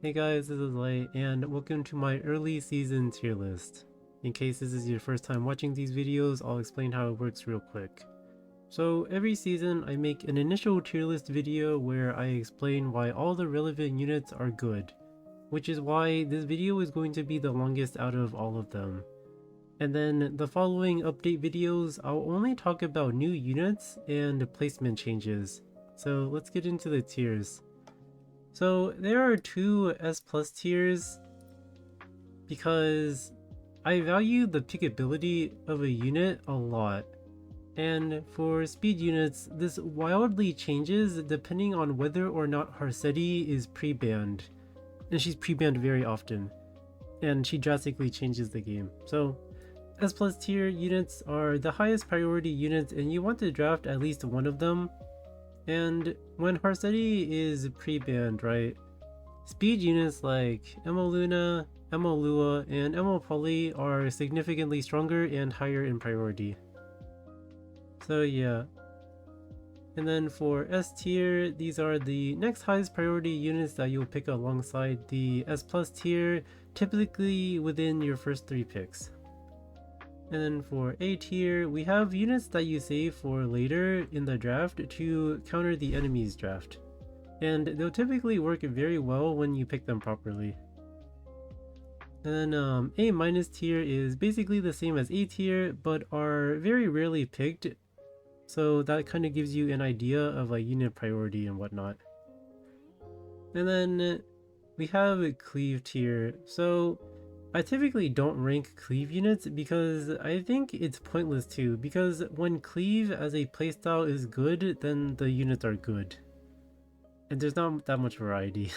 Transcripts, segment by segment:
Hey guys, this is Lay, and welcome to my early season tier list. In case this is your first time watching these videos, I'll explain how it works real quick. So every season I make an initial tier list video where I explain why all the relevant units are good, which is why this video is going to be the longest out of all of them. And then the following update videos, I'll only talk about new units and placement changes. So let's get into the tiers. So there are two S plus tiers because I value the pickability of a unit a lot. And for speed units, this wildly changes depending on whether or not Harsetti is pre-banned. And she's pre-banned very often. And she drastically changes the game. So S plus tier units are the highest priority units and you want to draft at least one of them. And when Harsetti is pre-banned, right, speed units like Emoluna, Emolua, and Emopoli are significantly stronger and higher in priority. So yeah. And then for S tier, these are the next highest priority units that you'll pick alongside the S plus tier, typically within your first 3 picks. And then for A tier, we have units that you save for later in the draft to counter the enemy's draft. And they'll typically work very well when you pick them properly. And then A minus tier is basically the same as A tier, but are very rarely picked. So that kind of gives you an idea of like unit priority and whatnot. And then we have cleave tier. So I typically don't rank cleave units because I think it's pointless too, because when cleave as a playstyle is good, then the units are good. And there's not that much variety.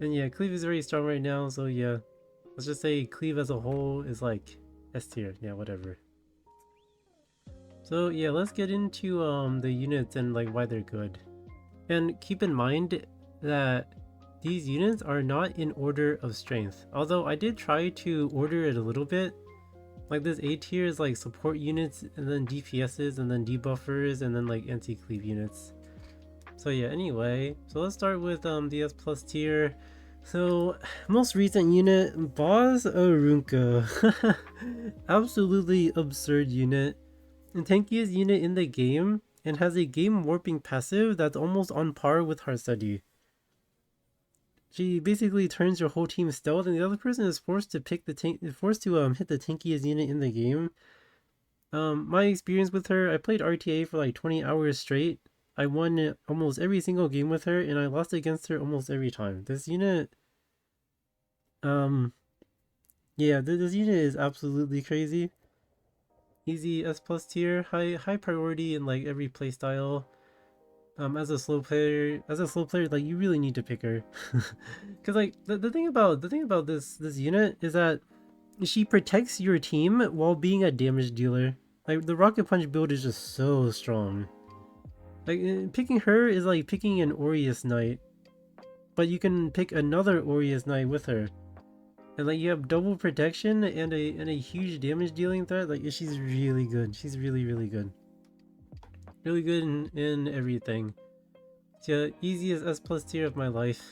And yeah, cleave is very strong right now, so yeah. Let's just say cleave as a whole is like S tier, yeah, whatever. So yeah, let's get into the units and like why they're good. And keep in mind that these units are not in order of strength, although I did try to order it a little bit. Like this A tier is like support units, and then DPSs, and then debuffers, and then like anti-cleave units. So yeah, anyway, so let's start with the S plus tier. So, most recent unit, Boss Arunka. Absolutely absurd unit. And tankiest unit in the game, and has a game warping passive that's almost on par with Harsetti. She basically turns your whole team stealth, and the other person is forced to pick the tank, forced to hit the tankiest unit in the game. My experience with her, I played RTA for like 20 hours straight. I won almost every single game with her, and I lost against her almost every time. This unit, yeah, this unit is absolutely crazy. Easy S plus tier, high priority in like every playstyle. As a slow player, like you really need to pick her, because like the thing about this unit is that she protects your team while being a damage dealer. Like the rocket punch build is just so strong. Like picking her is like picking an Aureus Knight, but you can pick another Aureus Knight with her, and like you have double protection and a huge damage dealing threat. Like she's really good. She's really good. Really good in everything. It's the easiest S plus tier of my life.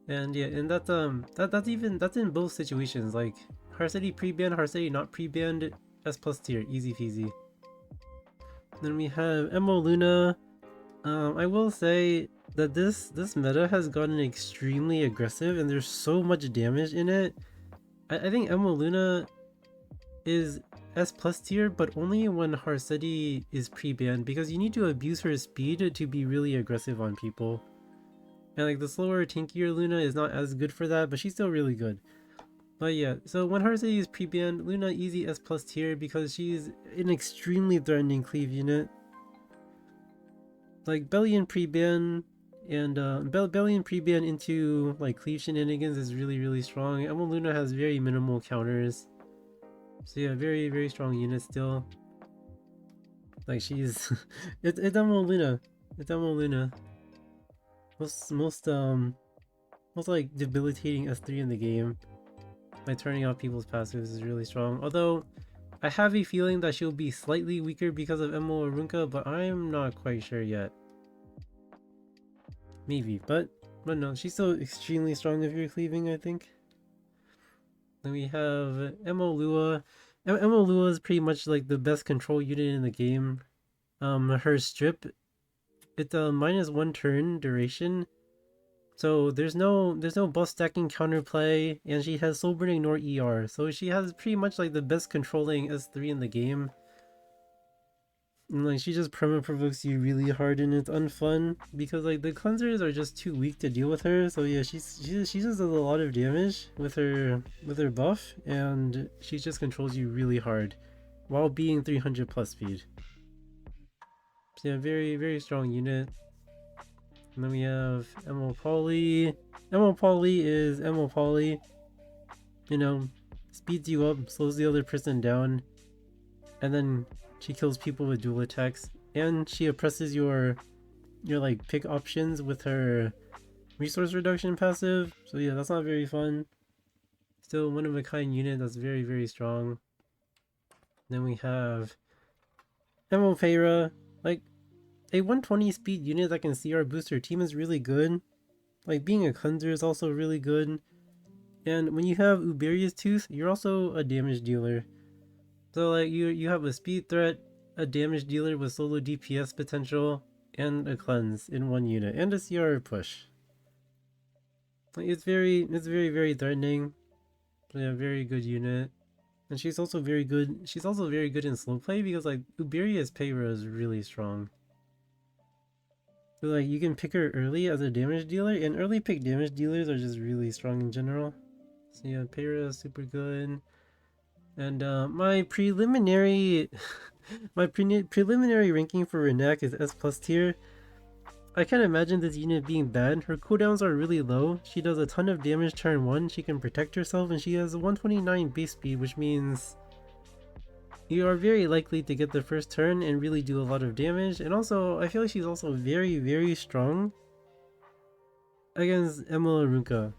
And yeah, and that's that's in both situations. Like Harsetti pre-banned, Harsetti not pre-banned, S plus tier, easy peasy. Then we have Emoluna. I will say that this meta has gotten extremely aggressive, and there's so much damage in it. I think Emoluna is S plus tier, but only when Harsetti is pre-banned, because you need to abuse her speed to be really aggressive on people. And like the slower, tankier Luna is not as good for that, but she's still really good. But yeah, so when Harsetti is pre-banned, Luna easy S plus tier because she's an extremely threatening cleave unit. Like Bellion pre-ban and Bellion pre-ban into like cleave shenanigans is really strong. Emoluna has very minimal counters. So yeah, very strong unit still. Like she's it's Emoluna. It's Emoluna. Most like debilitating S3 in the game. Like turning off people's passives is really strong. Although I have a feeling that she'll be slightly weaker because of Arunka, but I'm not quite sure yet. Maybe, but But no, she's still extremely strong if you're cleaving, I think. Then we have Emolua. Emolua is pretty much like the best control unit in the game. Her strip, it's a -1 turn duration. So there's no buff stacking counterplay, and she has Soul Burn Ignore ER. So she has pretty much like the best controlling S3 in the game. And like she just perma provokes you really hard, and it's unfun because like the cleansers are just too weak to deal with her. So yeah, she just does a lot of damage with her buff, and she just controls you really hard while being 300 plus speed. So yeah, very strong unit. And then we have Emopoli. Emopoli is Emopoli. You know, speeds you up, slows the other person down, and then she kills people with dual attacks, and she oppresses your like pick options with her resource reduction passive. So yeah, that's not very fun. Still one of a kind unit that's very strong. Then we have Emopera. Like a 120 speed unit that can CR boost her team is really good. Like being a cleanser is also really good. And when you have Uberia's Tooth, you're also a damage dealer. So like you have a speed threat, a damage dealer with solo DPS potential, and a cleanse in one unit, and a CR push. Like it's very threatening. Yeah, very good unit. And she's also very good. She's also very good in slow play because like Uberia's Payra is really strong. So like you can pick her early as a damage dealer, and early pick damage dealers are just really strong in general. So yeah, Payra is super good. And my preliminary preliminary ranking for Renek is S+ tier. I can't imagine this unit being bad. Her cooldowns are really low. She does a ton of damage turn 1, she can protect herself, and she has a 129 base speed, which means you are very likely to get the first turn and really do a lot of damage. And also, I feel like she's also very strong against Arunka.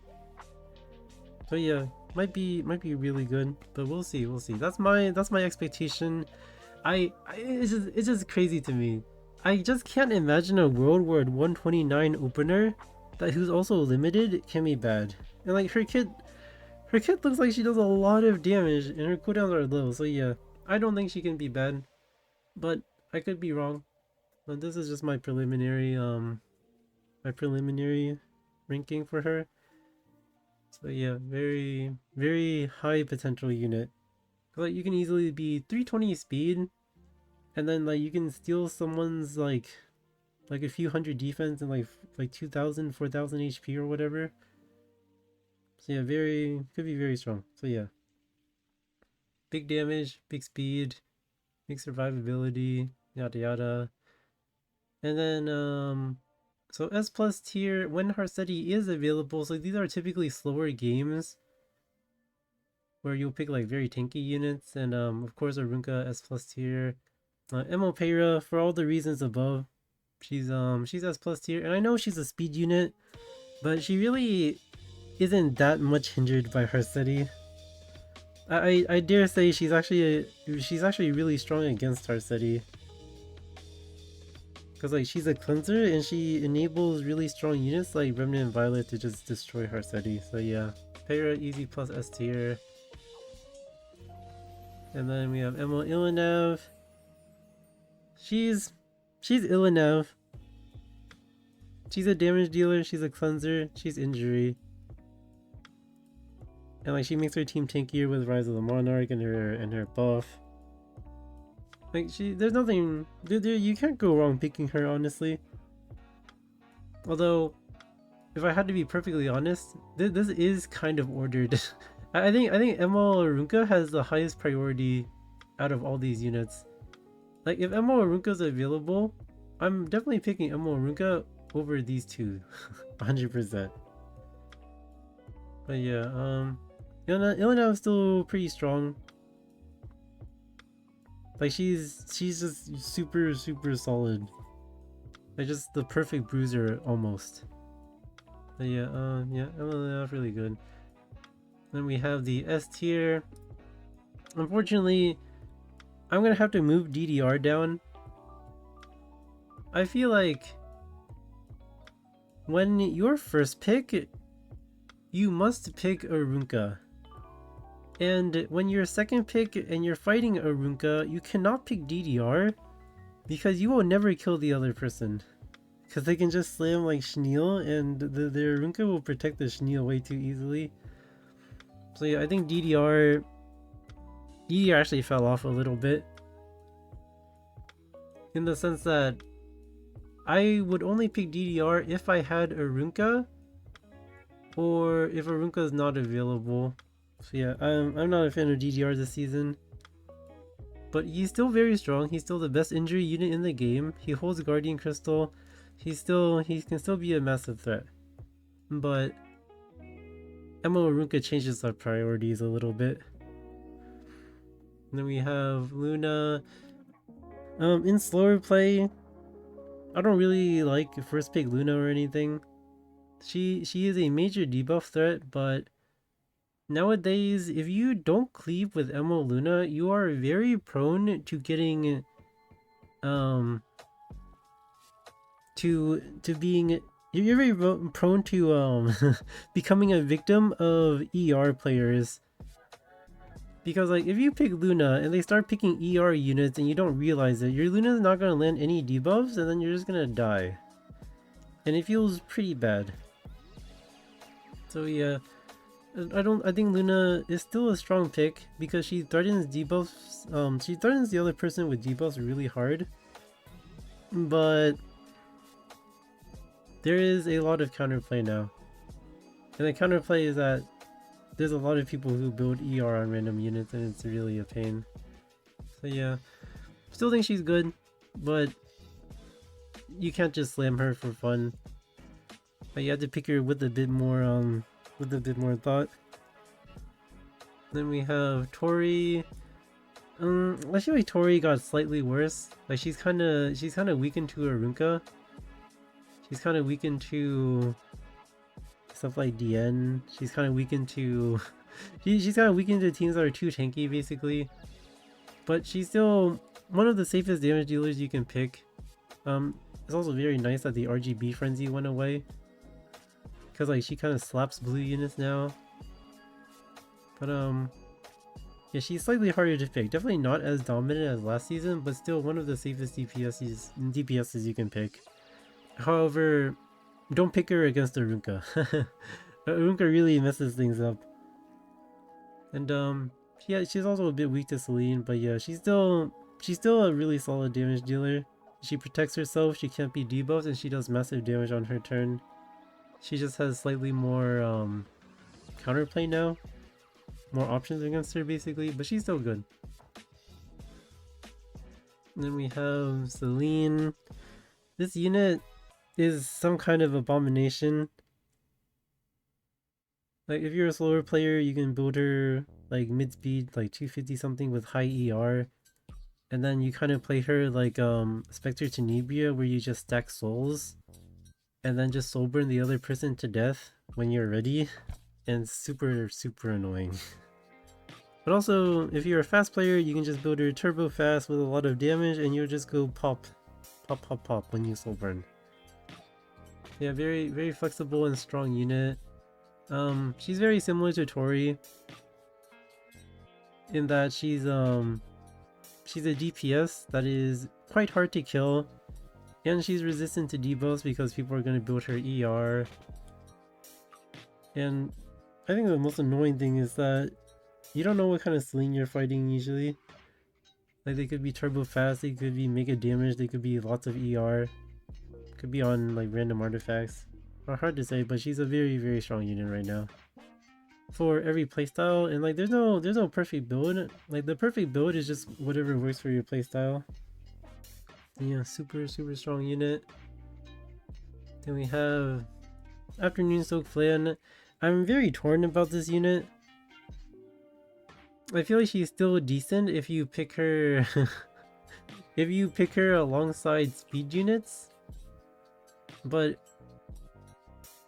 So yeah, might be really good, but we'll see. That's my expectation. It's just crazy to me. I just can't imagine a world where a 129 opener who's also limited can be bad. And like her kit looks like she does a lot of damage and her cooldowns are low. So yeah, I don't think she can be bad, but I could be wrong. But this is just my preliminary ranking for her. So yeah, very high potential unit. Like you can easily be 320 speed, and then like you can steal someone's like a few hundred defense and like 2000 4000 HP or whatever. So yeah, could be very strong. So yeah, big damage, big speed, big survivability, yada yada. And then so S+ tier when Harseti is available. So these are typically slower games where you'll pick like very tanky units, and of course Arunka S+ tier. Emopera, for all the reasons above, she's S+ tier, and I know she's a speed unit, but she really isn't that much hindered by Harseti. I dare say she's actually really strong against Harseti. Because like she's a cleanser and she enables really strong units like Remnant and Violet to just destroy Harseti. So yeah, Payra easy plus S tier. And then we have Emma Illinev. She's Illinev. She's a damage dealer, she's a cleanser, she's injury. And like she makes her team tankier with Rise of the Monarch and her buff. Like there's nothing you can't go wrong picking her, honestly. Although, if I had to be perfectly honest, this is kind of ordered. I think Emma Arunka has the highest priority out of all these units. Like if Emma Arunka is available, I'm definitely picking Emma Arunka over these two, 100%. But yeah, Illinev is still pretty strong. Like she's just super solid. Like just the perfect bruiser almost. But yeah, Illinev really good. Then we have the S tier. Unfortunately, I'm gonna have to move DDR down. I feel like When your first pick, you must pick Arunka. And when you're second pick and you're fighting Arunka, you cannot pick DDR because you will never kill the other person. Because they can just slam like Schneel and the Arunka will protect the Schneel way too easily. So yeah, I think DDR actually fell off a little bit. In the sense that I would only pick DDR if I had Arunka or if Arunka is not available. So yeah, I'm not a fan of DDR this season. But he's still very strong. He's still the best injury unit in the game. He holds Guardian Crystal. He can still be a massive threat. But Emo Arunka changes our priorities a little bit. And then we have Luna. In slower play, I don't really like first pick Luna or anything. She is a major debuff threat, but nowadays, if you don't cleave with Emo Luna, you are very prone to getting you're very prone to becoming a victim of ER players. Because like if you pick Luna and they start picking ER units and you don't realize it, your Luna's not gonna land any debuffs and then you're just gonna die. And it feels pretty bad. So yeah, I think Luna is still a strong pick because she threatens debuffs. She threatens the other person with debuffs really hard. But there is a lot of counterplay now. And the counterplay is that there's a lot of people who build ER on random units and it's really a pain. So yeah, still think she's good, but you can't just slam her for fun. But you have to pick her with a bit more thought. Then we have Tori. I feel like Tori got slightly worse. Like she's kinda weakened to Arunka. She's kinda weakened to stuff like DN. She's kinda weakened to she's kinda weakened to teams that are too tanky basically. But she's still one of the safest damage dealers you can pick. It's also very nice that the RGB frenzy went away. Because like she kinda slaps blue units now. But yeah, she's slightly harder to pick. Definitely not as dominant as last season, but still one of the safest DPSs you can pick. However, don't pick her against Arunka. Arunka really messes things up. And yeah, she's also a bit weak to Celine, but yeah, she's still a really solid damage dealer. She protects herself, she can't be debuffed, and she does massive damage on her turn. She just has slightly more counterplay now. More options against her basically, but she's still good. And then we have Celine. This unit is some kind of abomination. Like if you're a slower player, you can build her like mid speed, like 250 something with high ER. And then you kind of play her like Spectre Tenebria where you just stack souls. And then just soul burn the other person to death when you're ready. And super annoying. But also, if you're a fast player, you can just build her turbo fast with a lot of damage and you'll just go pop when you soul burn. Yeah, very flexible and strong unit. She's very similar to Tori in that she's a DPS that is quite hard to kill, and she's resistant to debuffs because people are going to build her ER. And I think the most annoying thing is that you don't know what kind of Celine you're fighting usually. Like they could be turbo fast, they could be mega damage, they could be lots of ER. Could be on like random artifacts. Hard to say, but she's a very strong unit right now. For every playstyle, and like there's no perfect build. Like the perfect build is just whatever works for your playstyle. Yeah, super strong unit. Then we have Afternoon Soak Flan. I'm very torn about this unit. I feel like she's still decent if you pick her if you pick her alongside speed units. But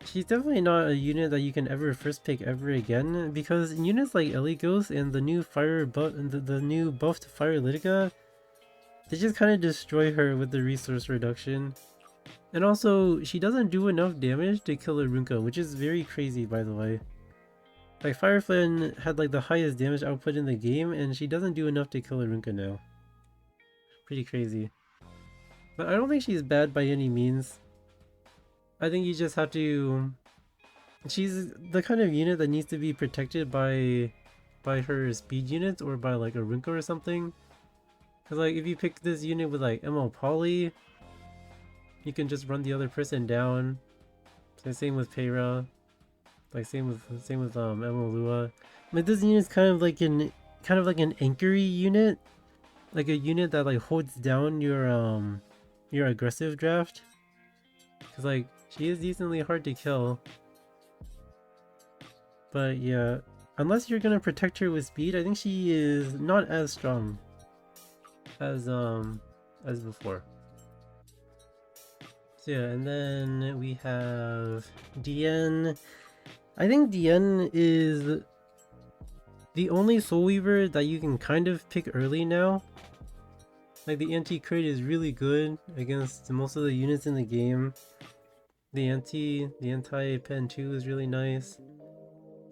she's definitely not a unit that you can ever first pick ever again, because units like Elite Ghost and the new the new buffed Fire Litica, they just kind of destroy her with the resource reduction. And also, she doesn't do enough damage to kill Arunka, which is very crazy, by the way. Like, Fire Flynn had like the highest damage output in the game, and she doesn't do enough to kill Arunka now. Pretty crazy. But I don't think she's bad by any means. I think you just have to... She's the kind of unit that needs to be protected by her speed units or by like Arunka or something. Cause like if you pick this unit with like ML Poly, you can just run the other person down. So same with Peyra. Like same with ML Lua. Like this unit's kind of like an anchory unit. Like a unit that like holds down your aggressive draft. Cause like she is decently hard to kill. But yeah, unless you're gonna protect her with speed, I think she is not as strong as before. So yeah, and then we have DN. I think DN is the only Soul Weaver that you can kind of pick early now. Like the anti-crit is really good against most of the units in the game. The anti-pen 2 is really nice.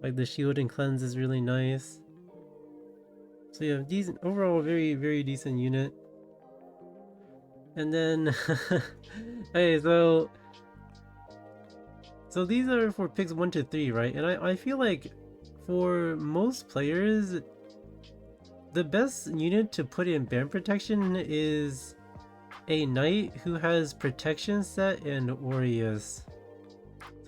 Like the shield and cleanse is really nice. So yeah, decent overall, very decent unit. And then okay, so these are for picks 1 to 3, right? And I feel like for most players, the best unit to put in ban protection is a knight who has protection set and Aureus.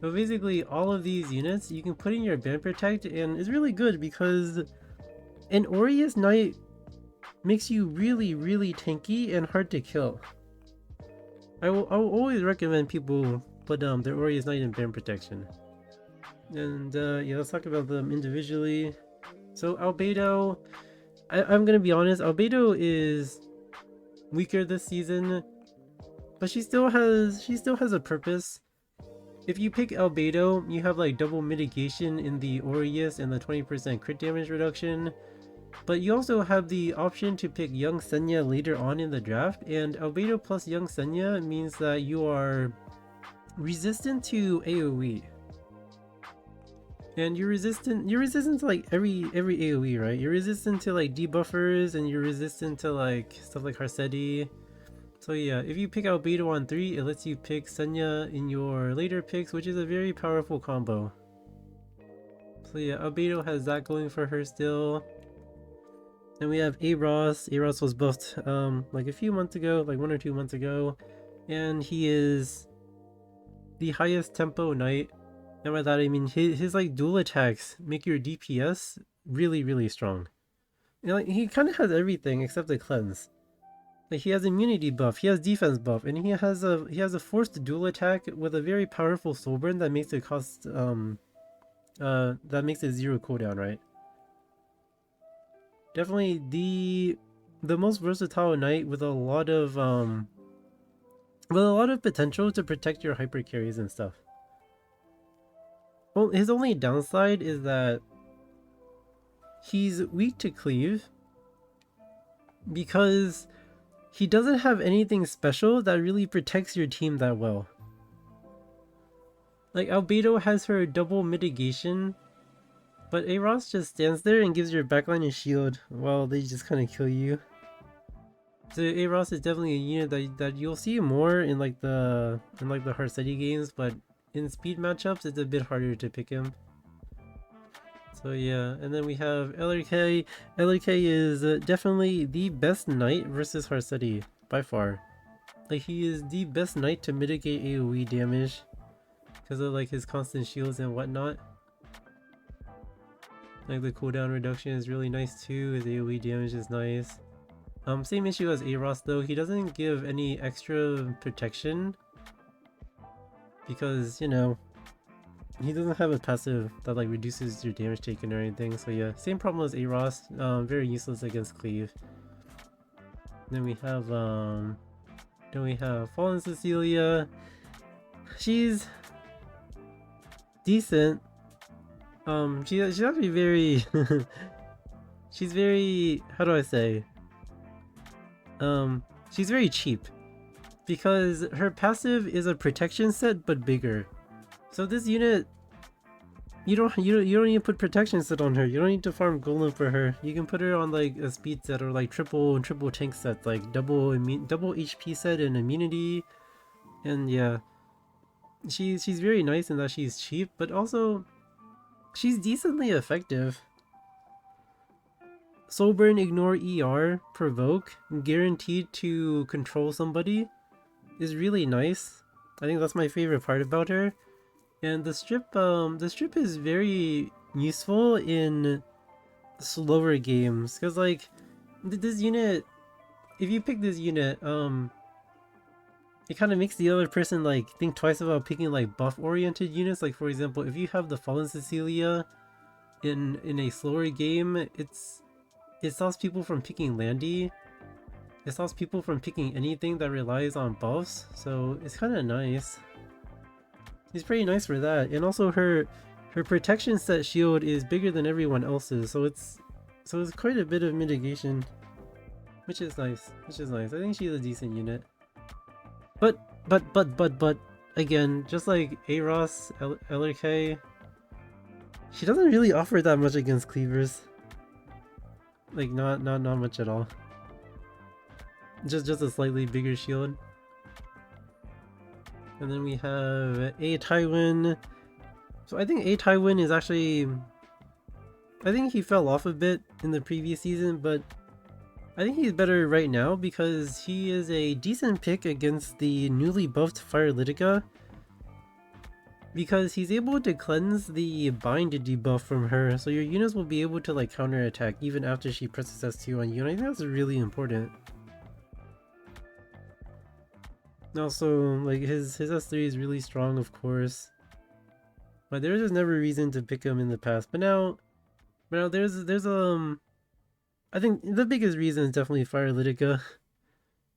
So basically all of these units you can put in your ban protect, and it's really good because an Aureus knight makes you really tanky and hard to kill. I will always recommend people put their Aureus knight in ban protection. And yeah, let's talk about them individually. So Albedo, I'm gonna be honest, Albedo is weaker this season, but she still has a purpose. If you pick Albedo, you have like double mitigation in the Aureus and the 20% crit damage reduction. But you also have the option to pick Young Senya later on in the draft, and Albedo plus Young Senya means that you are resistant to AoE. And you're resistant to like every AoE, right? You're resistant to like debuffers, and you're resistant to like stuff like Harseti. So yeah, if you pick Albedo on 3, it lets you pick Senya in your later picks, which is a very powerful combo. So yeah, Albedo has that going for her still. Then we have Aros. Aros was buffed like a few months ago, like 1 or 2 months ago. And he is the highest tempo knight. And by that I mean his like dual attacks make your DPS really strong. You know, like, he kind of has everything except the cleanse. Like he has immunity buff, he has defense buff, and he has a forced dual attack with a very powerful soul burn that makes it cost that makes it 0 cooldown, right? Definitely the most versatile knight with a lot of potential to protect your hyper carries and stuff. Well, his only downside is that he's weak to cleave because he doesn't have anything special that really protects your team that well. Like Albedo has her double mitigation, but Aros just stands there and gives your backline a shield while they just kind of kill you. So Aros is definitely a unit that you'll see more in like the Harseti games, but in speed matchups it's a bit harder to pick him. So yeah, and then we have LRK. LRK is definitely the best knight versus Harseti by far. Like he is the best knight to mitigate AoE damage because of like his constant shields and whatnot. Like the cooldown reduction is really nice too. His AoE damage is nice. Same issue as Aros though. He doesn't give any extra protection because, you know, he doesn't have a passive that like reduces your damage taken or anything. So yeah, same problem as Aros. Very useless against cleave. Then we have Fallen Cecilia. She's decent. She's actually very she's very, how do I say? She's very cheap. because her passive is a protection set but bigger. So this unit, you don't need to put protection set on her. You don't need to farm golem for her. You can put her on like a speed set or like triple tank sets, like double HP set and immunity. And yeah, she's very nice in that she's cheap, but also she's decently effective. Soulburn, ignore ER, provoke, guaranteed to control somebody is really nice. I think that's my favorite part about her. And the strip is very useful in slower games, because like this unit, if you pick this unit, it kind of makes the other person like think twice about picking like buff oriented units. Like for example, if you have the Fallen Cecilia in a slower game, it stops people from picking Landy. It stops people from picking anything that relies on buffs, so it's kind of nice. It's pretty nice for that. And also her protection set shield is bigger than everyone else's, so it's quite a bit of mitigation, which is nice. I think she's a decent unit. But again, just like Aros, LRK, she doesn't really offer that much against cleavers. Like not much at all. Just a slightly bigger shield. And then we have A Tywin. So I think A Tywin is actually, I think he fell off a bit in the previous season, but I think he's better right now because he is a decent pick against the newly buffed Fire Litica. Because he's able to cleanse the bind debuff from her, so your units will be able to like counter attack even after she presses S2 on you, and I think that's really important. Also, like his S3 is really strong, of course, but there's just never reason to pick him in the past. But now there's I think the biggest reason is definitely Fire Litica.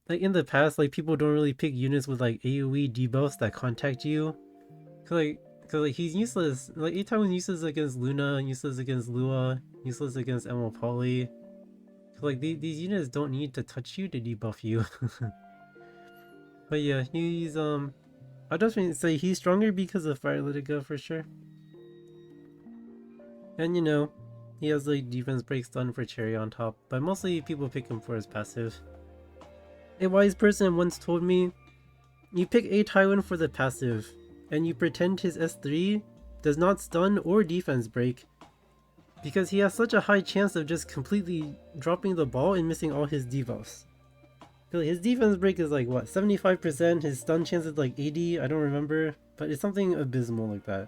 Like in the past, like people don't really pick units with like AoE debuffs that contact you. Cause he's useless. Like A Tywin's useless against Luna, useless against Lua, useless against Emerald Poly. Like these units don't need to touch you to debuff you. But yeah, he's I'll definitely say he's stronger because of Fire Litica for sure. And you know, he has like defense break stun for cherry on top, but mostly people pick him for his passive. A wise person once told me, you pick A Tywin for the passive, and you pretend his S3 does not stun or defense break, because he has such a high chance of just completely dropping the ball and missing all his debuffs. His defense break is like what, 75%, his stun chance is like 80, I don't remember, but it's something abysmal like that.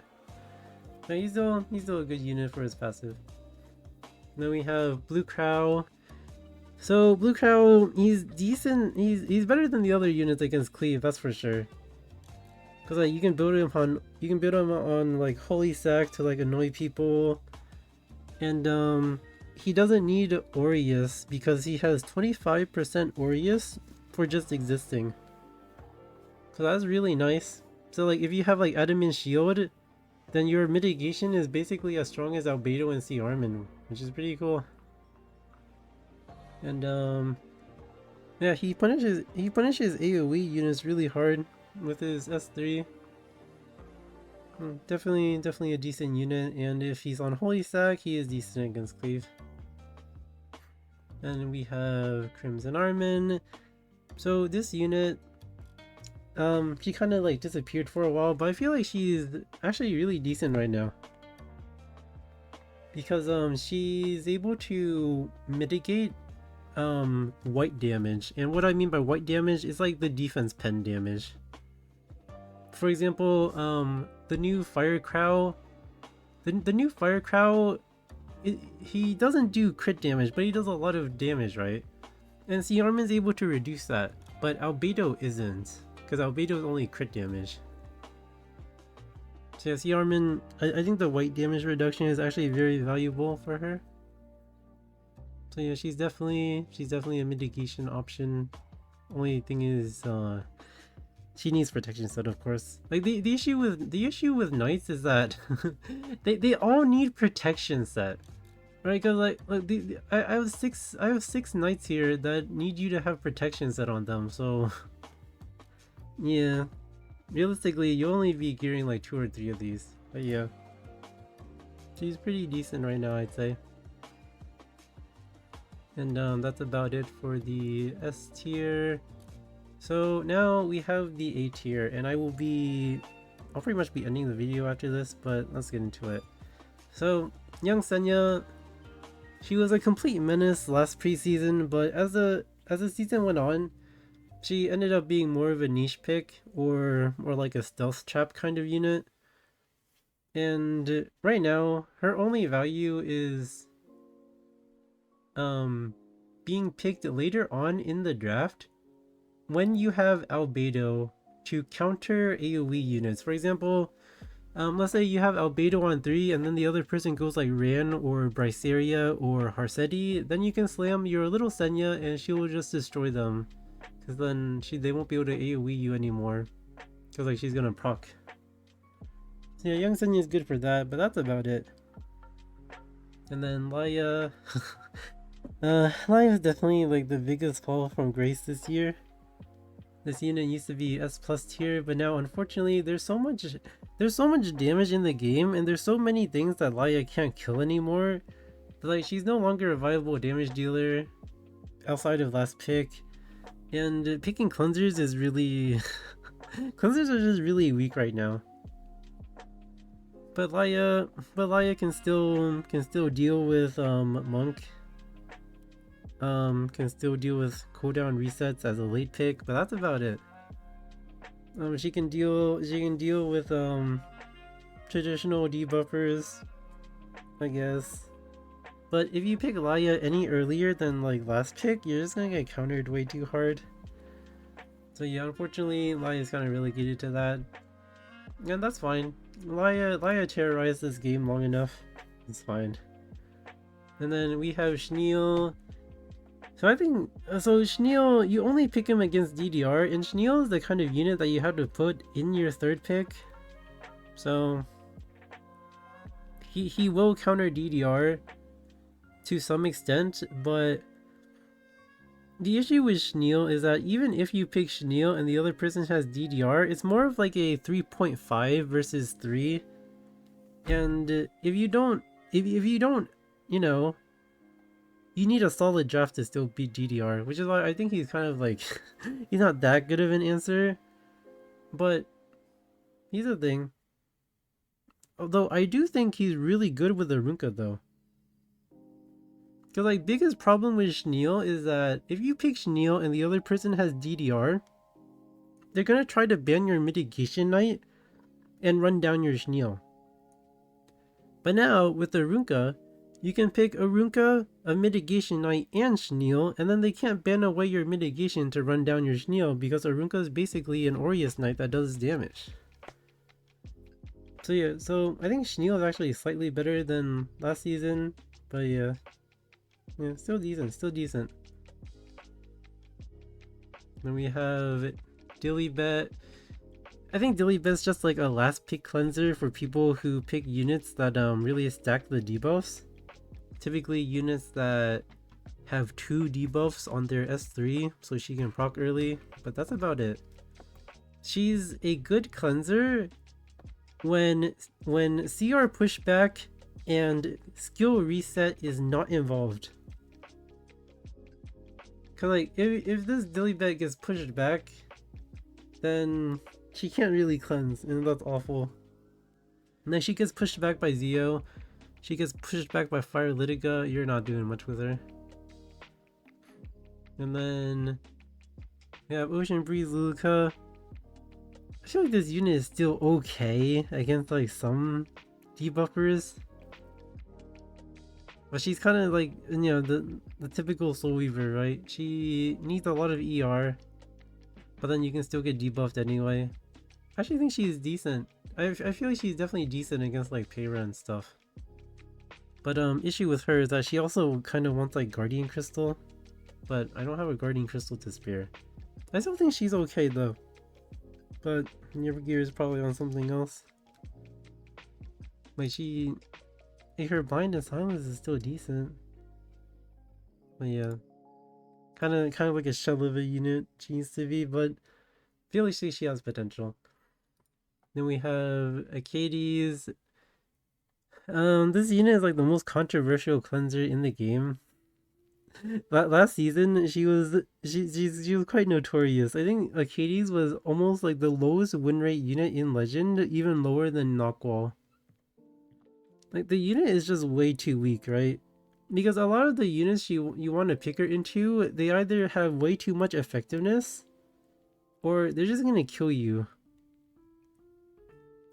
But he's still a good unit for his passive. Then we have Blue Crow. So Blue Crow, he's decent, he's better than the other units against Cleave, that's for sure. Cause like you can build him on like Holy Sack to like annoy people, and he doesn't need Aureus because he has 25% Aureus for just existing. So that's really nice. So like if you have like Adamant Shield, then your mitigation is basically as strong as Albedo and C Armin, which is pretty cool. And yeah, he punishes AoE units really hard with his S3. Definitely a decent unit, and if he's on Holy Stack, he is decent against Cleave. And we have Crimson Armin. So this unit, she kind of like disappeared for a while, but I feel like she's actually really decent right now. Because she's able to mitigate white damage, and what I mean by white damage is like the defense pen damage. For example, the new Fire Crow, the new Fire Crow, he doesn't do crit damage, but he does a lot of damage, right? And C Armin's able to reduce that, but Albedo isn't, because Albedo is only crit damage. So yeah, C Armin, I think the white damage reduction is actually very valuable for her. So yeah, she's definitely a mitigation option. Only thing is, she needs protection set, of course. Like the issue with knights is that they all need protection set, right? Because I have six knights here that need you to have protection set on them. So Yeah, realistically, you'll only be gearing like 2 or 3 of these. But yeah, she's pretty decent right now, I'd say. And that's about it for the S tier. So now we have the A tier, and I'll pretty much be ending the video after this, but let's get into it. So, young Senya, she was a complete menace last preseason, but as the season went on, she ended up being more of a niche pick, or like a stealth trap kind of unit. And right now, her only value is being picked later on in the draft when you have Albedo to counter AoE units. For example, let's say you have Albedo on 3 and then the other person goes like Ran or Bryceria or Harseti, then you can slam your little Senya and she will just destroy them. Because then they won't be able to AoE you anymore. Because like she's gonna proc. So yeah, young Senya is good for that, but that's about it. And then Laya... Laya is definitely like the biggest fall from grace this year. This unit used to be S+ tier, but now unfortunately there's so much damage in the game, and there's so many things that Laya can't kill anymore. But like she's no longer a viable damage dealer outside of last pick, and picking cleansers is really cleansers are just really weak right now. But Laya can still deal with Monk. Can still deal with cooldown resets as a late pick, but that's about it. She can deal with traditional debuffers, I guess. But if you pick Laya any earlier than like last pick, you're just gonna get countered way too hard. So yeah, unfortunately, Laya's kind of relegated to that, and that's fine. Laya terrorized this game long enough. It's fine. And then we have Schneel. So I think, Schneel, you only pick him against DDR, and Schneel is the kind of unit that you have to put in your third pick. So he will counter DDR to some extent, but the issue with Schneel is that even if you pick Schneel and the other person has DDR, it's more of like a 3.5 versus 3. And if you don't, you know, you need a solid draft to still beat DDR, which is why I think he's kind of like, he's not that good of an answer, but he's a thing. Although I do think he's really good with Arunka though. Because like, biggest problem with Schneel is that if you pick Schneel and the other person has DDR, they're gonna try to ban your Mitigation Knight and run down your Schneel. But now, with Arunka, you can pick Arunka, a Mitigation Knight, and Schneel, and then they can't ban away your Mitigation to run down your Schneel because Arunka is basically an Aureus Knight that does damage. So yeah, so I think Schneel is actually slightly better than last season, but yeah, still decent. Then we have Dillybet. I think Dillybet's just like a last pick cleanser for people who pick units that really stack the debuffs. Typically units that have 2 debuffs on their S3 so she can proc early, but that's about it. She's a good cleanser when CR pushback and skill reset is not involved. Cause like if this Dillybet gets pushed back, then she can't really cleanse, and that's awful. And then she gets pushed back by Zio. She gets pushed back by Fire Litiga, you're not doing much with her. And then we have Ocean Breeze Luluka. I feel like this unit is still okay against like some debuffers. But she's kind of like, the typical Soul Weaver, right? She needs a lot of ER, but then you can still get debuffed anyway. I actually think she's decent. I feel like she's definitely decent against like Payra and stuff. But issue with her is that she also kind of wants like Guardian Crystal, but I don't have a Guardian Crystal to spare. I still think she's okay though, but your gear is probably on something else. Like her Blind and Silence is still decent. But yeah, kind of like a shell of a unit she used to be, but feel like she has potential. Then we have Akades. This unit is like the most controversial cleanser in the game. Last season, she was quite notorious. I think Akades was almost like the lowest win rate unit in Legend, even lower than Knockwall. Like the unit is just way too weak, right? Because a lot of the units you want to pick her into, they either have way too much effectiveness, or they're just gonna kill you.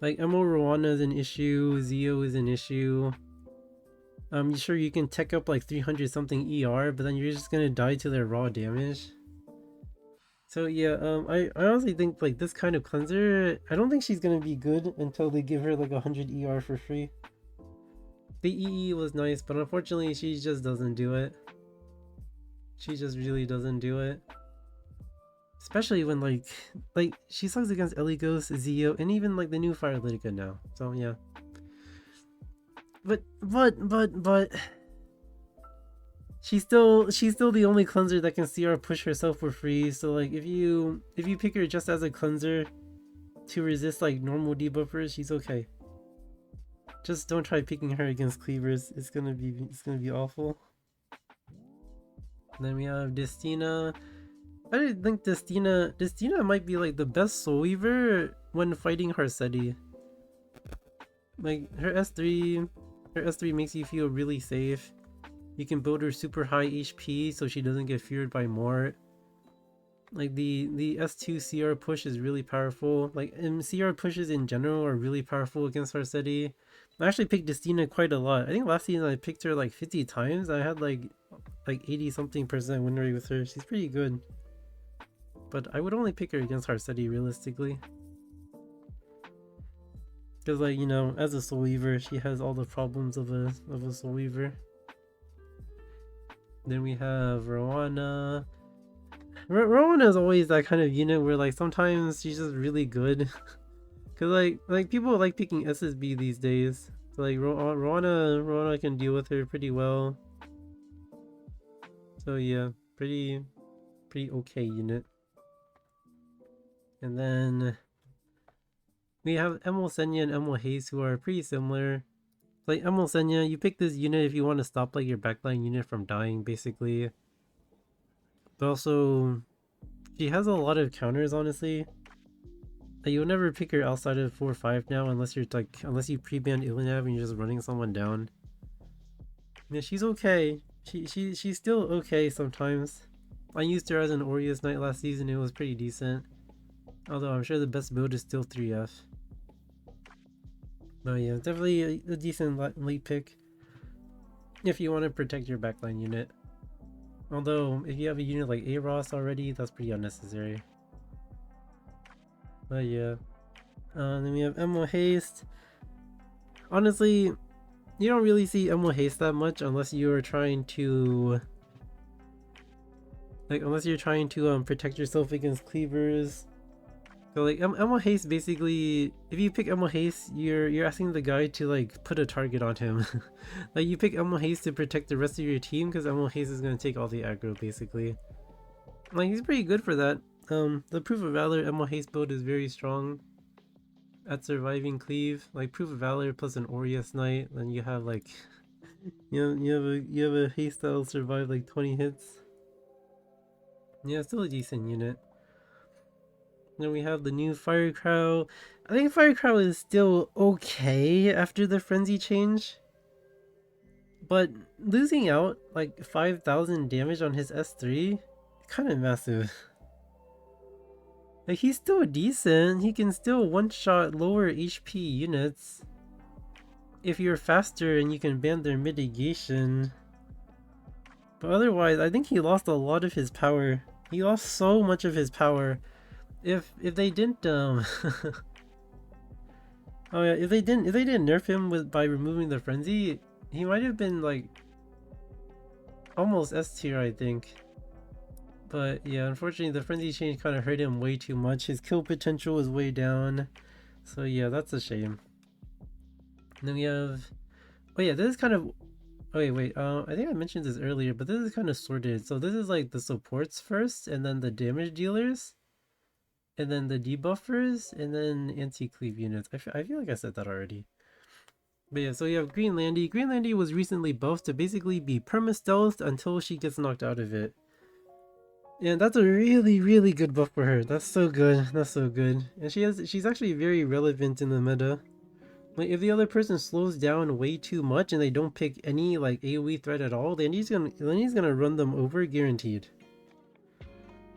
Like Emo Rowana is an issue, Zio is an issue. Sure you can tech up like 300 something ER, but then you're just gonna die to their raw damage. So yeah, I honestly think like this kind of cleanser, I don't think she's gonna be good until they give her like 100 ER for free. The EE was nice, but unfortunately she just doesn't do it. She just really doesn't do it. Especially when like she sucks against Eligos, Zio, and even like the new Fire Litica now. So yeah. But she's still the only cleanser that can CR push herself for free. So like if you pick her just as a cleanser to resist like normal debuffers, she's okay. Just don't try picking her against cleavers. It's gonna be awful. And then we have Destina. I didn't think Destina might be like the best Soul Weaver when fighting Harsetti. Like her S3 makes you feel really safe. You can build her super high HP so she doesn't get feared by Mort. Like the S2 CR push is really powerful. Like and CR pushes in general are really powerful against Harsetti. I actually picked Destina quite a lot. I think last season I picked her like 50 times. I had like 80 something percent win rate with her. She's pretty good. But I would only pick her against Harsetti realistically. Because like, you know, as a Soul Weaver, she has all the problems of a Soul Weaver. Then we have Rowana. Rowana is always that kind of unit where like sometimes she's just really good. Cause like people like picking SSB these days. So like Rowana can deal with her pretty well. So yeah, pretty okay unit. And then we have Emil Senya and Emil Hayes who are pretty similar. Like Emil Senya, you pick this unit if you want to stop like your backline unit from dying basically. But also she has a lot of counters honestly. Like, you'll never pick her outside of 4-5 now unless you pre-banned Ilinav and you're just running someone down. Yeah, she's okay. She's still okay sometimes. I used her as an Aureus Knight last season, it was pretty decent. Although I'm sure the best build is still 3F. But yeah, definitely a decent late pick. If you want to protect your backline unit. Although, if you have a unit like A-Ross already, that's pretty unnecessary. But yeah. Then we have Emil Haste. Honestly, you don't really see Emil Haste that much unless you are trying to... protect yourself against cleavers. So like Emil Haste basically, if you pick Emil Haste, you're asking the guy to like put a target on him. Like you pick Emil Haste to protect the rest of your team because Emil Haste is gonna take all the aggro basically. Like he's pretty good for that. The Proof of Valor Emil Haste build is very strong at surviving cleave. Like Proof of Valor plus an Aureus Knight, then you have like you have a haste that'll survive like 20 hits. Yeah, still a decent unit. Then we have the new Fire Crow. I think Fire Crow is still okay after the frenzy change. But losing out like 5,000 damage on his S3, kind of massive. Like he's still decent, he can still one-shot lower HP units if you're faster and you can ban their mitigation. But otherwise, I think he lost a lot of his power. He lost so much of his power. If they didn't oh yeah, if they didn't nerf him by removing the frenzy, he might have been like almost S tier, I think. But yeah, unfortunately the frenzy change kind of hurt him way too much. His kill potential is way down. So yeah, that's a shame. And then we have, oh yeah, this is kind of, oh wait, I think I mentioned this earlier, but this is kind of sorted. So this is like the supports first and then the damage dealers. and then the debuffers, and then anti-cleave units. I feel like I said that already. But yeah, so you have Green Landy. Green Landy was recently buffed to basically be perma-stealthed until she gets knocked out of it. And that's a really, really good buff for her. That's so good. That's so good. And she's actually very relevant in the meta. Like, if the other person slows down way too much and they don't pick any, like, AoE threat at all, Landy's gonna run them over, guaranteed.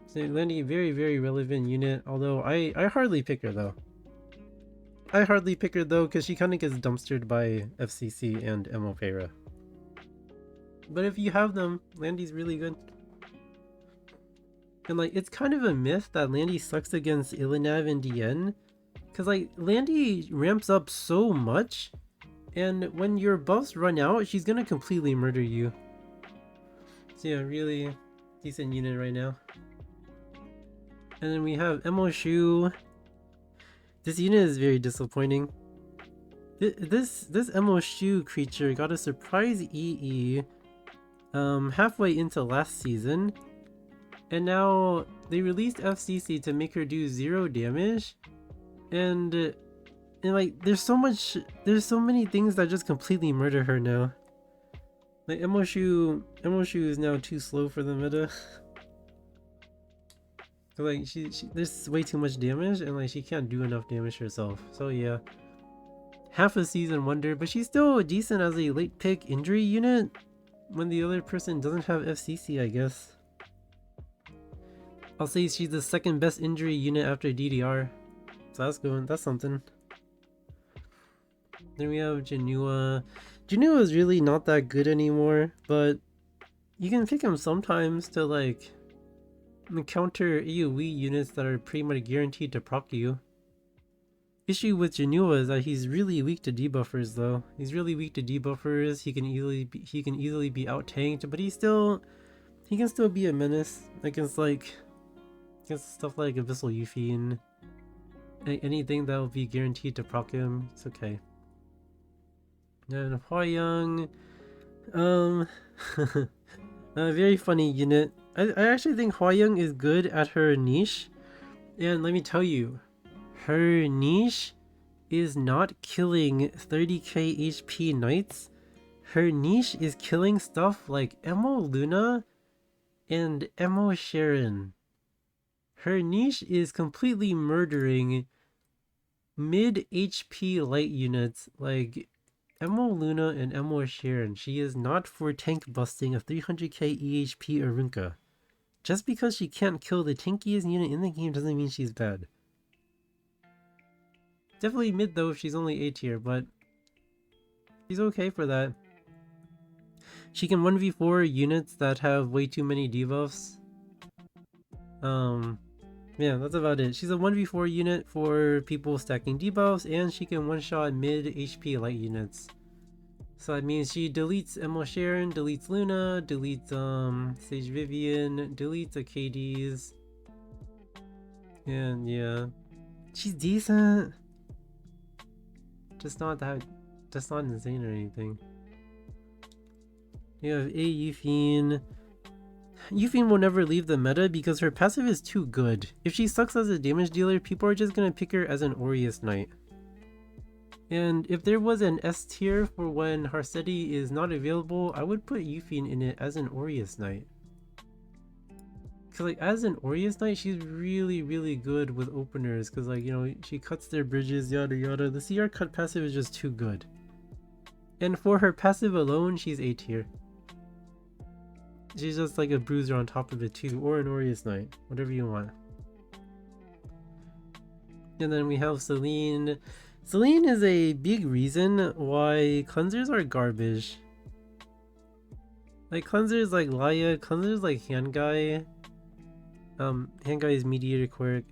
So Landy, very, very relevant unit, although I hardly pick her, though. I hardly pick her, though, because she kind of gets dumpstered by FCC and Emopera. But if you have them, Landy's really good. And, like, it's kind of a myth that Landy sucks against Ilinav and DN, because, like, Landy ramps up so much, and when your buffs run out, she's gonna completely murder you. So yeah, really decent unit right now. And then we have Emo Shu. This unit is very disappointing. This Emo Shu creature got a surprise EE halfway into last season, and now they released FCC to make her do 0 damage, and like there's so many things that just completely murder her now. Like Emo Shu is now too slow for the meta. Like there's way too much damage, and like she can't do enough damage herself. So yeah, half a season wonder, but she's still decent as a late pick injury unit when the other person doesn't have FCC, I guess. I'll say she's the second best injury unit after DDR. So that's good, that's something. Then we have Janua. Janua is really not that good anymore, but you can pick him sometimes to like counter AoE units that are pretty much guaranteed to proc you. Issue with Janua is that he's really weak to debuffers though. He's really weak to debuffers. He can easily be out tanked, but he can still be a menace against stuff like Abyssal Euphine. Anything that will be guaranteed to proc him, it's okay. And Hwa-Young, a very funny unit. I actually think Hwa-Young is good at her niche, and let me tell you, her niche is not killing 30k HP knights. Her niche is killing stuff like Emo Luna and Emo Sharon. Her niche is completely murdering mid HP light units like Emo Luna and Emo Sharon. She is not for tank busting a 300k EHP Arunka. Just because she can't kill the tankiest unit in the game doesn't mean she's bad. Definitely mid though if she's only A tier, but she's okay for that. She can 1v4 units that have way too many debuffs. Yeah, that's about it. She's a 1v4 unit for people stacking debuffs, and she can one-shot mid HP light units. So that means she deletes Emo Sharon, deletes Luna, deletes Sage Vivian, deletes KDs. And yeah, she's decent. Just not insane or anything. You have A Euphine. Euphine will never leave the meta because her passive is too good. If she sucks as a damage dealer, people are just gonna pick her as an Aureus Knight. And if there was an S tier for when Harsetti is not available, I would put Euphine in it as an Aureus Knight. Cause like as an Aureus Knight, she's really, really good with openers. Cause like, you know, she cuts their bridges, yada yada. The CR cut passive is just too good. And for her passive alone, she's A tier. She's just like a bruiser on top of it too, or an Aureus Knight, whatever you want. And then we have Celine. Celine is a big reason why cleansers are garbage. Like cleansers like Laya, cleansers like Handguy. Handguy's mediator quirk.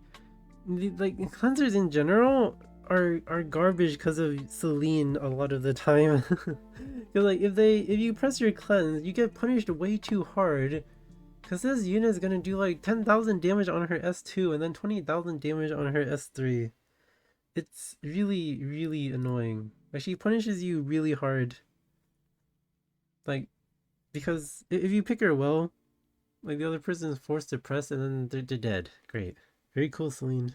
Like cleansers in general are garbage because of Celine a lot of the time. Cause like if you press your cleanse, you get punished way too hard. Cause this unit is gonna do like 10,000 damage on her S2 and then 20,000 damage on her S3. It's really, really annoying. Like she punishes you really hard. Like, because if you pick her well, like the other person is forced to press and then they're dead. Great. Very cool, Celine.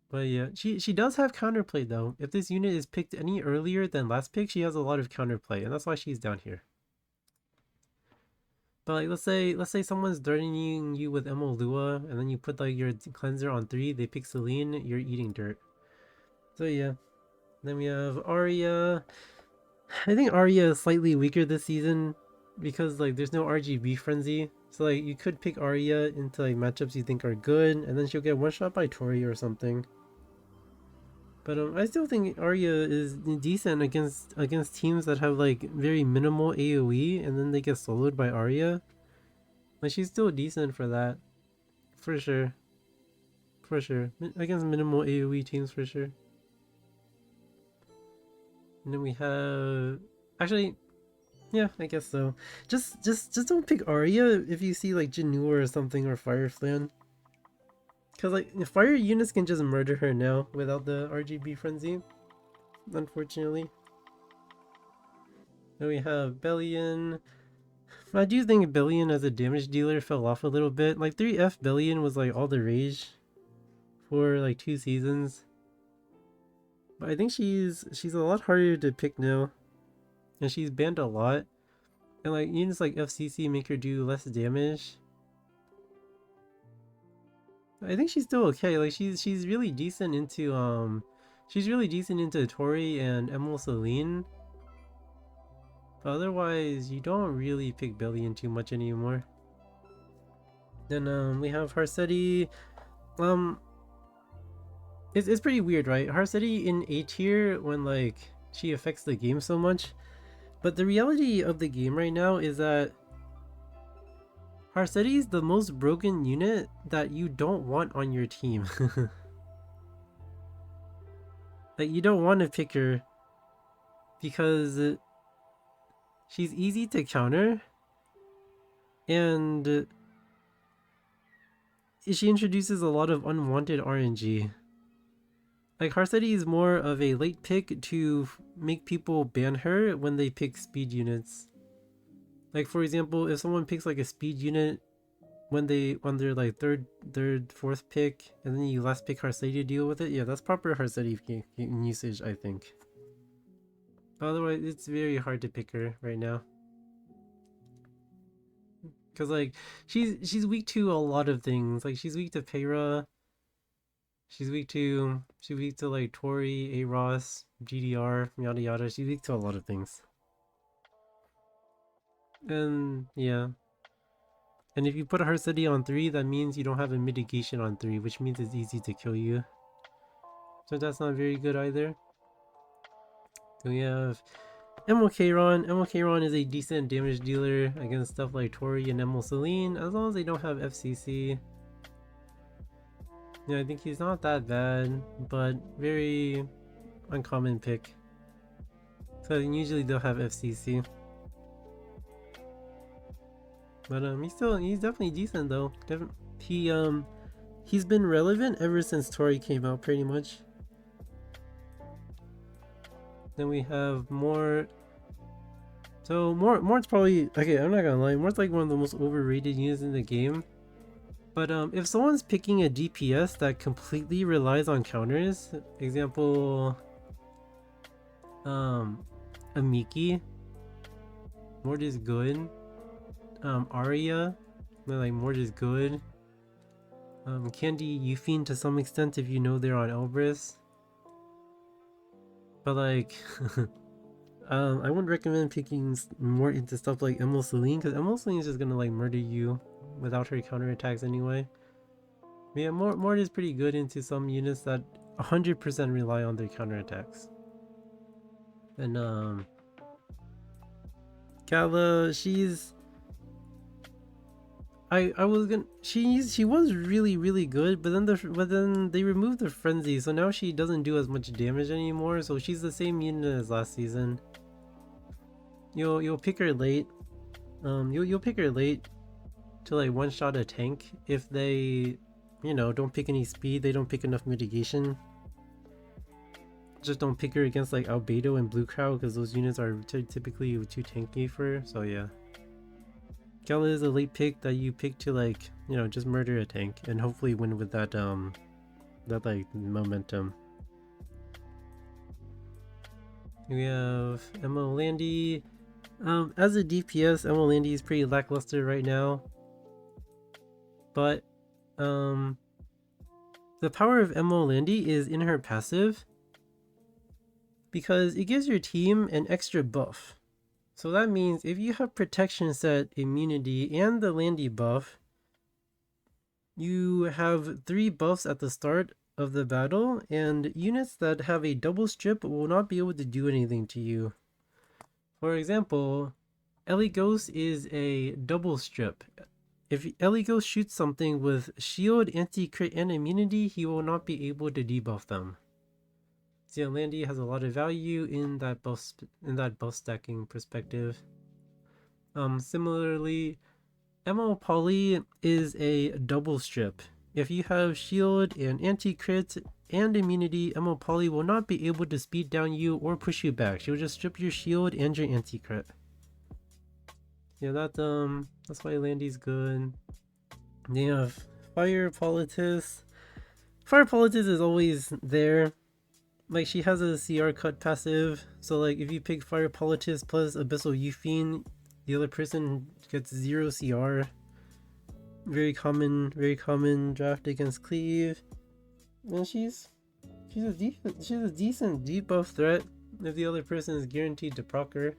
But yeah, she does have counterplay though. If this unit is picked any earlier than last pick, she has a lot of counterplay, and that's why she's down here. But like, let's say someone's threatening you with Emo Lua, and then you put like your cleanser on 3, they pick Celine, you're eating dirt. So yeah. Then we have Arya. I think Arya is slightly weaker this season because like there's no RGB frenzy. So like you could pick Arya into like matchups you think are good, and then she'll get one shot by Tori or something. But I still think Arya is decent against teams that have like very minimal AoE, and then they get soloed by Arya. Like she's still decent for that, for sure, for sure. Against minimal AoE teams, for sure. And then we have, actually, yeah, I guess so. Just don't pick Arya if you see like Jinua or something, or Fireflan. Cause like fire units can just murder her now without the RGB frenzy, unfortunately. Then we have Bellion. I do think Bellion as a damage dealer fell off a little bit. Like 3F Bellion was like all the rage for like 2 seasons. But I think she's a lot harder to pick now. And she's banned a lot. And like units like FCC make her do less damage. I think she's still okay. Like she's really decent into Tori and Emil Celine. But otherwise, you don't really pick Bellion too much anymore. Then we have Harsetti. It's pretty weird, right? Harsetti in A tier when like she affects the game so much. But the reality of the game right now is that Harsetti is the most broken unit that you don't want on your team. Like you don't want to pick her because she's easy to counter, and she introduces a lot of unwanted RNG. Like Harsetti is more of a late pick to make people ban her when they pick speed units. Like for example, if someone picks like a speed unit when they're like third, fourth pick, and then you last pick Harsetti to deal with it, yeah, that's proper Harsetti usage, I think. But otherwise, it's very hard to pick her right now. Cause like she's weak to a lot of things. Like she's weak to Peyra. She's weak to like Tori, A-Ross, GDR, yada yada. She's weak to a lot of things. And yeah. And if you put her city on 3, that means you don't have a mitigation on 3, which means it's easy to kill you. So that's not very good either. Then we have Emil Kron is a decent damage dealer against stuff like Tori and Emil Celine, as long as they don't have FCC. Yeah, I think he's not that bad, but very uncommon pick. So usually they'll have FCC. But he's definitely decent though. He's been relevant ever since Tori came out, pretty much. Then we have more. So Mort's probably, okay, I'm not gonna lie, Mort's like one of the most overrated units in the game. But if someone's picking a DPS that completely relies on counters, example, Amiki, Mort is good. Arya, like Mort is good. Candy Yufine to some extent if you know they're on Elbrus. But like, I wouldn't recommend picking Mort into stuff like Emil Celine, because Emil Celine is just gonna like murder you without her counterattacks anyway. But yeah, Mort is pretty good into some units that 100% rely on their counterattacks. And Kala, she's she was really good, but then they removed the frenzy, so now she doesn't do as much damage anymore. So she's the same unit as last season. You'll pick her late. You'll pick her late to like one shot a tank if they, don't pick any speed. They don't pick enough mitigation. Just don't pick her against like Albedo and Blue Crowd because those units are typically too tanky for her. So yeah. Gala is a late pick that you pick to like, you know, just murder a tank and hopefully win with that like momentum. We have Emma Landy. As a DPS, Emma Landy is pretty lackluster right now. But the power of Emma Landy is in her passive, because it gives your team an extra buff. So that means if you have protection set, immunity, and the Landy buff, you have 3 buffs at the start of the battle, and units that have a double strip will not be able to do anything to you. For example, Ellie Ghost is a double strip. If Ellie Ghost shoots something with shield, anti-crit, and immunity, he will not be able to debuff them. So Landy has a lot of value in that buff stacking perspective. Similarly, MO Poly is a double strip. If you have shield and anti-crit and immunity, MO Poly will not be able to speed down you or push you back. She will just strip your shield and your anti-crit. Yeah, that's why Landy's good. They have Fire Politis. Fire Politis is always there. Like, she has a CR cut passive, so like if you pick Fire Politis plus Abyssal Euphine, the other person gets 0 CR. Very common draft against Cleave. And she's a decent debuff threat if the other person is guaranteed to proc her.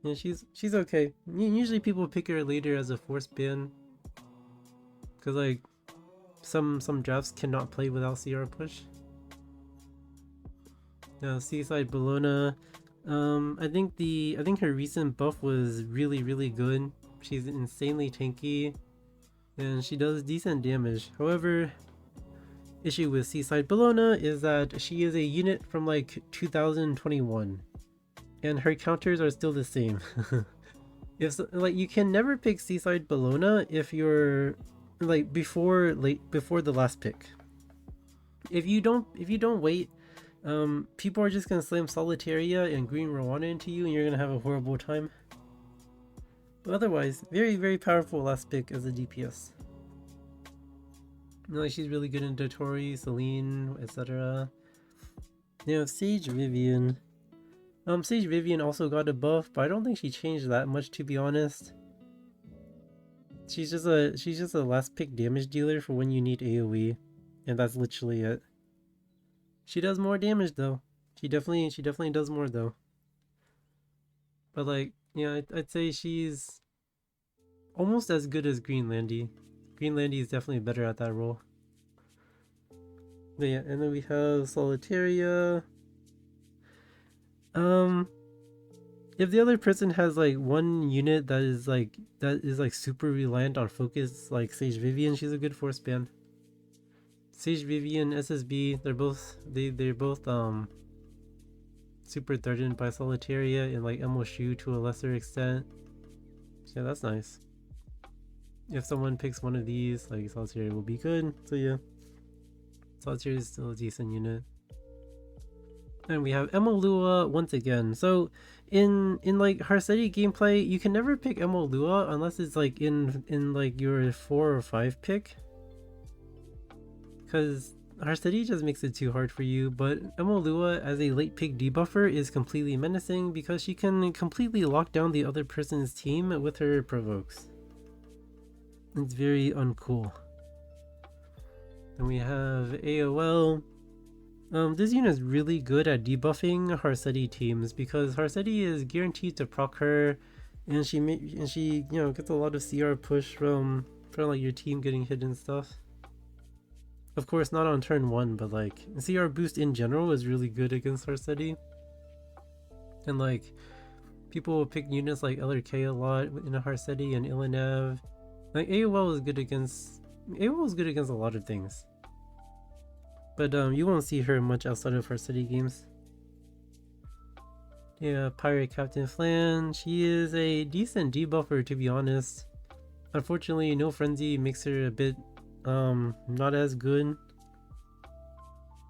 And she's okay. Usually people pick her later as a force ban, because like some drafts cannot play without CR push. Now Seaside Bologna, I think her recent buff was really good. She's insanely tanky, and she does decent damage. However, issue with Seaside Bologna is that she is a unit from like 2021, and her counters are still the same. Like, you can never pick Seaside Bologna if you're like before the last pick. If you don't wait, people are just gonna slam Solitaria and Green Rwanda into you, and you're gonna have a horrible time. But otherwise, very powerful last pick as a DPS. Like, she's really good in Dotori, Celine, etc. You know, Sage Vivian. Sage Vivian also got a buff, but I don't think she changed that much, to be honest. She's just a last pick damage dealer for when you need AoE, and that's literally it. She does more damage though. She definitely does more though. But like, yeah, I'd say she's almost as good as Green Landy. Green Landy is definitely better at that role. But yeah, and then we have Solitaria. If the other person has like one unit that is like super reliant on focus, like Sage Vivian, she's a good force ban. Sage Vivian, SSB, they're both super threatened by Solitaria and like Emo Shu to a lesser extent. So yeah, that's nice. If someone picks one of these, like Solitaria will be good. So yeah, Solitaria is still a decent unit. And we have Emolua once again. So in like Harsetti gameplay, you can never pick Emolua unless it's like in like your 4 or 5 pick, because Harsetti just makes it too hard for you. But Emolua as a late pick debuffer is completely menacing because she can completely lock down the other person's team with her provokes. It's very uncool. Then we have AOL. This unit is really good at debuffing Harsetti teams because Harsetti is guaranteed to proc her, and she you know, gets a lot of CR push from like your team getting hit and stuff. Of course, not on turn 1, but like CR boost in general is really good against Harsetti. And like, people will pick units like LRK a lot in a Harsetti and Ilanav. Like AOL is good against a lot of things. But you won't see her much outside of her city games. Yeah, Pirate Captain Flan. She is a decent debuffer, to be honest. Unfortunately, No Frenzy makes her a bit not as good.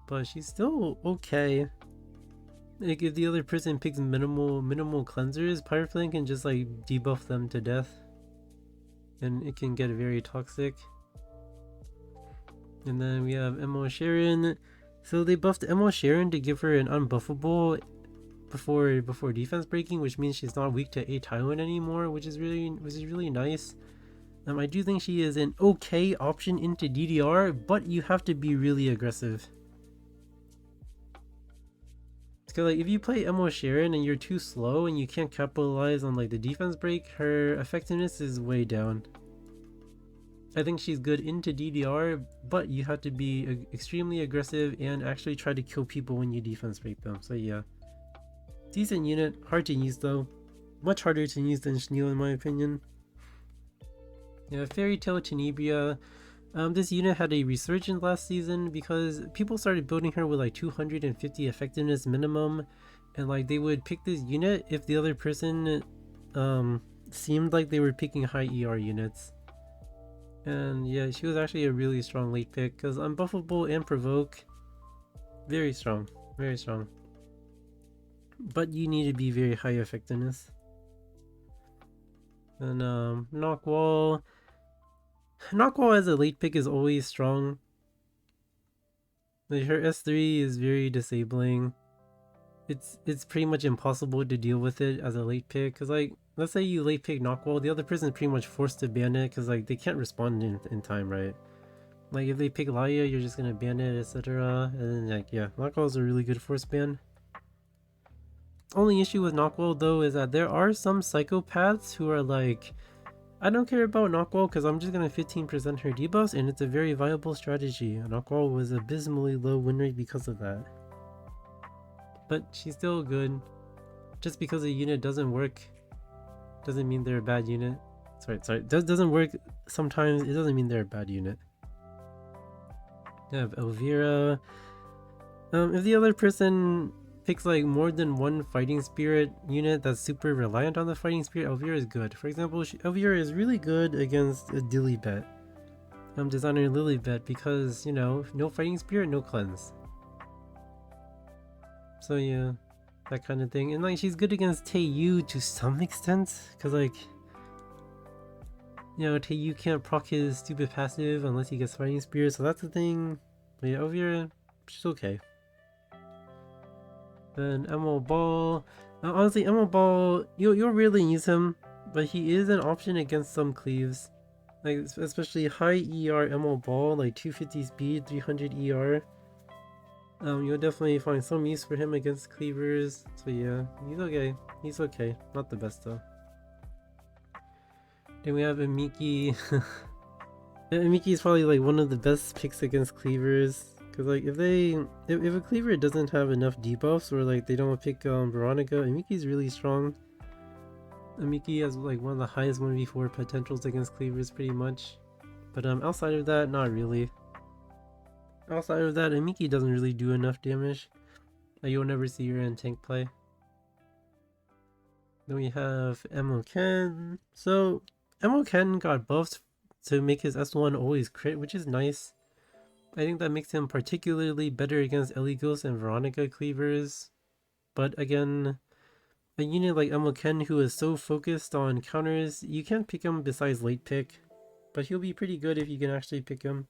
But she's still okay. Like if the other person picks minimal cleansers, Pyro Flame can just like debuff them to death, and it can get very toxic. And then we have Emo Sharon. So they buffed Emo Sharon to give her an unbuffable before defense breaking, which means she's not weak to A Tywin anymore, which is really nice. I do think she is an okay option into DDR, but you have to be really aggressive. Because like if you play Emo Sharon and you're too slow and you can't capitalize on like the defense break, her effectiveness is way down. I think she's good into DDR, but you have to be extremely aggressive and actually try to kill people when you defense break them. So yeah, decent unit, hard to use though, much harder to use than Schneel in my opinion. Yeah, Fairy Tale Tenebria. This unit had a resurgence last season because people started building her with like 250 effectiveness minimum, and like they would pick this unit if the other person seemed like they were picking high ER units. And yeah, she was actually a really strong late pick because unbuffable and provoke, very strong, very strong. But you need to be very high effectiveness. And Knockwall as a late pick is always strong. Like her S3 is very disabling. It's pretty much impossible to deal with it as a late pick, because like let's say you late pick Knockwall, the other person is pretty much forced to ban it because like they can't respond in time, right? Like if they pick Laia, you're just gonna ban it, etc. And then like yeah, Knockwall is a really good force ban. Only issue with Knockwall though is that there are some psychopaths who are like, I don't care about Knockwall because I'm just gonna 15% her debuffs, and it's a very viable strategy. Knockwall was abysmally low win rate because of that. But she's still good. Just because a unit doesn't work doesn't mean they're a bad unit. Sorry. Doesn't work sometimes, it doesn't mean they're a bad unit. You have Elvira. If the other person picks like more than one fighting spirit unit that's super reliant on the fighting spirit, Elvira is good. For example, Elvira is really good against a Dillybet. Designer Lilybet, because you know, no fighting spirit, no cleanse. So yeah, that kind of thing. And like she's good against Taeyu to some extent, because like, you know, Taeyu can't proc his stupid passive unless he gets fighting spirit, so that's the thing. But yeah, Elvira, she's okay. Then Emerald Ball. Honestly, Emerald Ball, you'll rarely use him, but he is an option against some cleaves. Like, especially high ER Emerald Ball, like 250 speed, 300 ER. You'll definitely find some use for him against cleavers. So yeah, he's okay. He's okay. Not the best though. Then we have Amiki. Amiki is probably like one of the best picks against cleavers. Cause like if a cleaver doesn't have enough debuffs, or like they don't pick Veronica, Amiki's really strong. Amiki has like one of the highest 1v4 potentials against cleavers pretty much. But outside of that, not really. Outside of that, Amiki doesn't really do enough damage. Like, you'll never see her in tank play. Then we have Ken. So Ken got buffed to make his S1 always crit, which is nice. I think that makes him particularly better against Eligos and Veronica cleavers. But again, a unit like Ken who is so focused on counters, you can't pick him besides late pick. But he'll be pretty good if you can actually pick him.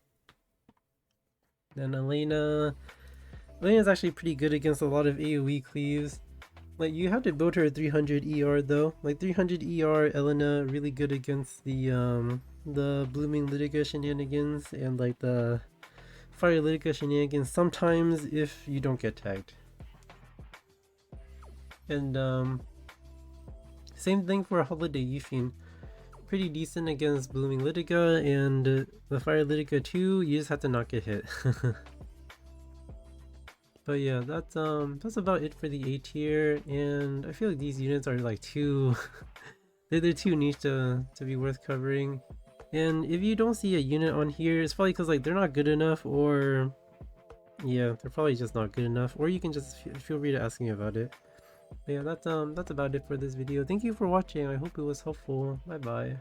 Then Elena's actually pretty good against a lot of AoE cleaves. Like, you have to build her 300 ER though. Like 300 ER Elena really good against the Blooming Litica shenanigans and like the Fire Litica shenanigans sometimes if you don't get tagged. And same thing for Holiday Yufin. Pretty decent against Blooming Litica, and the Fire Litica too, you just have to not get hit. But yeah, that's about it for the A tier, and I feel like these units are like too they're too niche to be worth covering. And if you don't see a unit on here, it's probably because like they're not good enough, or yeah, they're probably just not good enough, or you can just feel free to ask me about it. But yeah, that's about it for this video. Thank you for watching. I hope it was helpful. Bye bye.